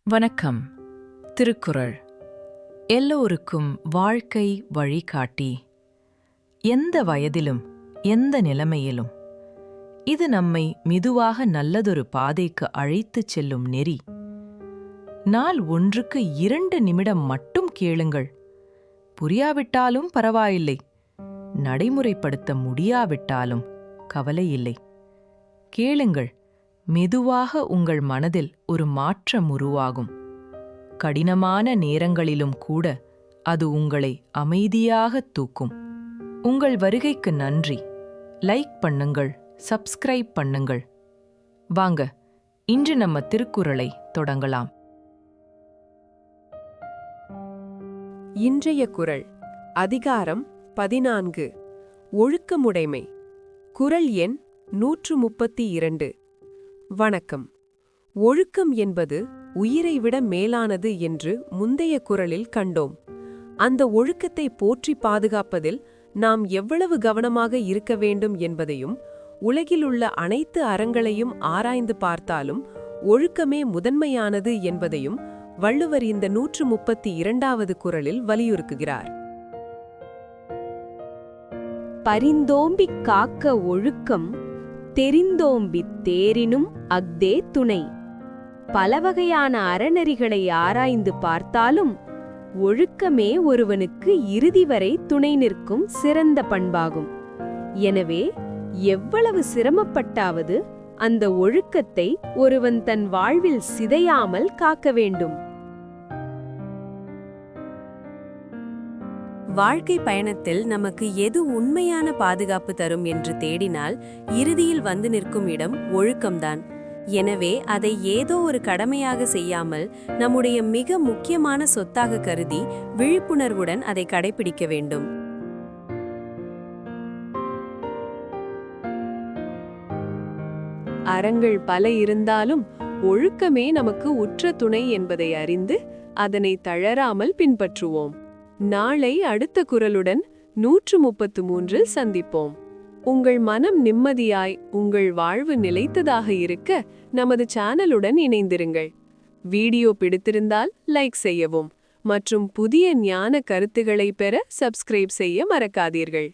வணக்கம். திருக்குறள் எல்லோருக்கும் வாழ்க்கை வழிகாட்டி. எந்த வயதிலும் எந்த நிலைமையிலும் இது நம்மை மெதுவாக நல்லதொரு பாதைக்கு அழைத்துச் செல்லும் நெறி. நாள் ஒன்றுக்கு 2 நிமிடம் மட்டும் கேளுங்கள். புரியாவிட்டாலும் பரவாயில்லை, நடைமுறைப்படுத்த முடியாவிட்டாலும் கவலையில்லை. கேளுங்கள், மெதுவாக உங்கள் மனதில் ஒரு மாற்றம் உருவாகும். கடினமான நேரங்களிலும் கூட அது உங்களை அமைதியாக தூக்கும். உங்கள் வருகைக்கு நன்றி. லைக் பண்ணுங்கள், சப்ஸ்கிரைப் பண்ணுங்கள். வாங்க, இன்று நம்ம திருக்குறளை தொடங்கலாம். இன்றைய குறள் அதிகாரம் 14 ஒழுக்கமுடைமை. குறள் எண் 132. வணக்கம். ஒழுக்கம் என்பது உயிரை விட மேலானது என்று முந்தைய குறளில் கண்டோம். அந்த ஒழுக்கத்தை போற்றி பாதுகாப்பதில் நாம் எவ்வளவு கவனமாக இருக்க வேண்டும் என்பதையும், உலகிலுள்ள அனைத்து அறங்களையும் ஆராய்ந்து பார்த்தாலும் ஒழுக்கமே முதன்மையானது என்பதையும் வள்ளுவர் இந்த 132வது குறளில் வலியுறுத்துகிறார். பரிந்தோம்பிக் காக்க ஒழுக்கம், தெரிந்தோம்பித் தேரினும் அஃதே துணை. பலவகையான அறநெறிகளை ஆராய்ந்து பார்த்தாலும் ஒழுக்கமே ஒருவனுக்கு இறுதி வரை துணை நிற்கும் சிறந்த பண்பாகும். எனவே எவ்வளவு சிரமப்பட்டாவது அந்த ஒழுக்கத்தை ஒருவன் தன் வாழ்வில் சிதையாமல் காக்க வேண்டும். வாழ்க்கை பயணத்தில் நமக்கு எது உண்மையான பாதுகாப்பு தரும் என்று தேடினால் இறுதியில் வந்து நிற்கும் இடம் ஒழுக்கம்தான். எனவே அதை ஏதோ ஒரு கடமையாக செய்யாமல் நம்முடைய மிக முக்கியமான சொத்தாக கருதி விழிப்புணர்வுடன் அதை கடைபிடிக்க வேண்டும். அறங்கள் பல இருந்தாலும் ஒழுக்கமே நமக்கு உற்ற துணை என்பதை அறிந்து அதனை தளராமல் பின்பற்றுவோம். நாளை அடுத்த குறளுடன் 133 சந்திப்போம். உங்கள் மனம் நிம்மதியாய், உங்கள் வாழ்வு நிலைத்ததாக இருக்க நமது சேனலுடன் இணைந்திருங்கள். வீடியோ பிடித்திருந்தால் லைக் செய்யவும் மற்றும் புதிய ஞான கருத்துக்களை பெற சப்ஸ்கிரைப் செய்ய மறக்காதீர்கள்.